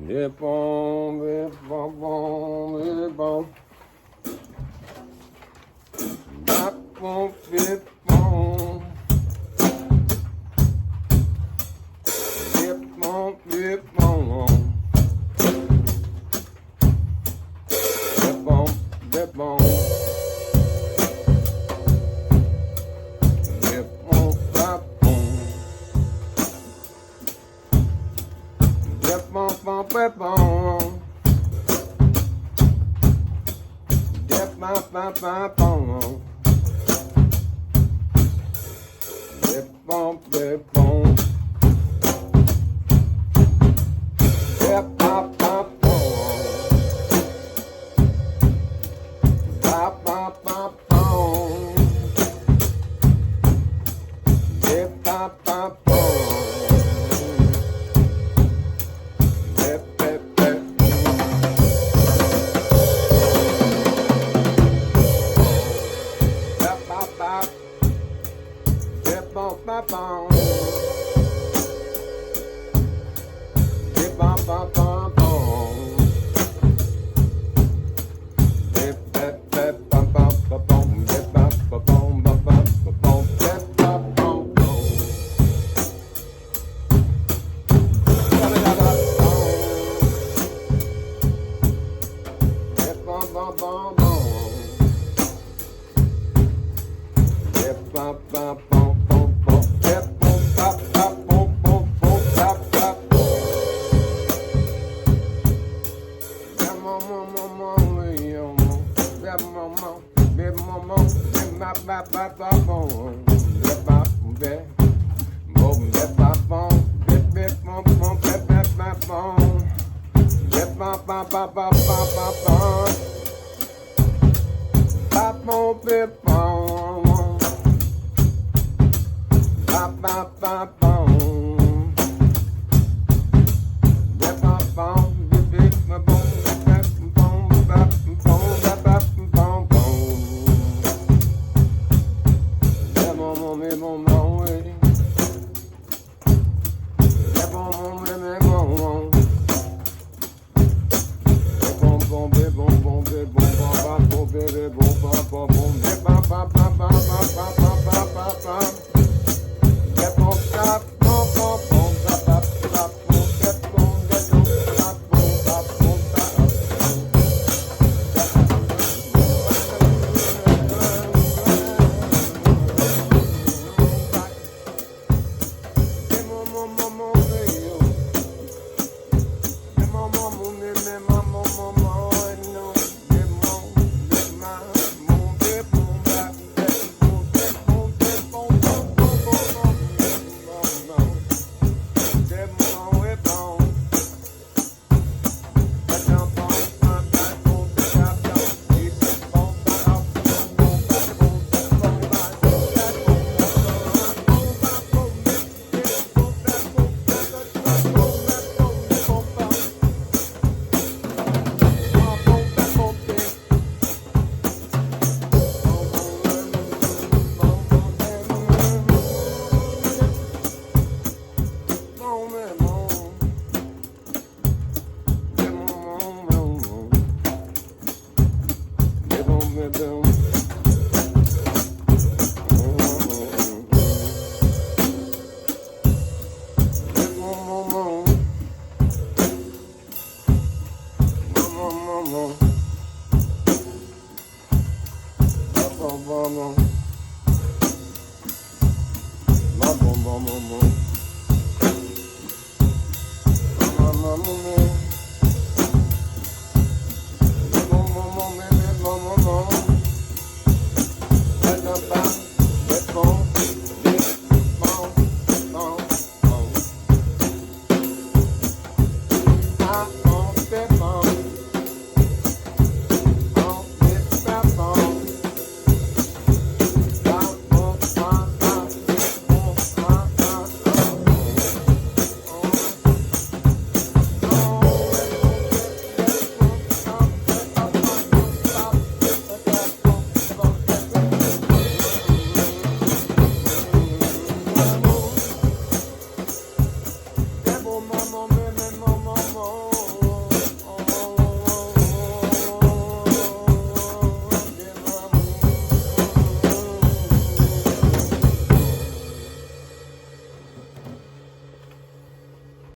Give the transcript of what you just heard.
Dip on, dip on, dip on. Dip on, dip on. Dip on, dip on. Dip on, dip on. Dip on, dip on. Dip on, dip on. Dip on, dip on. Dip on, dip on. Dip on, dip on. Dip on, dip on. Dip on, dip on. Dip, dip, dip. Dip, dip, dip. Dip on, dip on. Dip on, dip on, on. Dip, dip, dip, bum, bum, bum, bum. Dip, bum, bum, bum, bum, bum, bum. Dip, bum, bum, bum. Da, da, da, da, bum. Dip, bum, bum, bum, bum. Dip, bum, bum, bum, bum, bum. Dip, bum, bum, bum, bum, bum, bum, bum, bum. Dip, mom, mom, mom, mom, yo, mom. Dip, mom, mom, dip, mom, mom. Dip, bop, bop, bop, bop, boom. Dip, bop, dip, boom, dip, bop, boom. Dip, dip, boom, boom, dip, dip, bop, boom. Dip, bop, bop, bop, bop, bop, bop, bop. Bop, boom, dip, boom. Bop, bop, bop, boom. Dip, bop, boom. Dip, dip, boom, dip, dip, boom, bop, boom, bop, bop, boom, boom. Dip, boom, boom, dip, boom, boom, way. Dip, boom, boom, dip, dip, boom, boom. Dip, boom, boom, dip, boom, boom, dip, boom, bop, bop, boom, dip, dip, boom, bop, bop, boom. Dip, bop, bop, bop, bop, bop, bop, bop, bop, bop, bop. Dip, boom, bop, boom, boom, boom, bop, bop, bop, boom. Dip, boom, dip, boom, bop, boom, bop, boom, bop. Mama,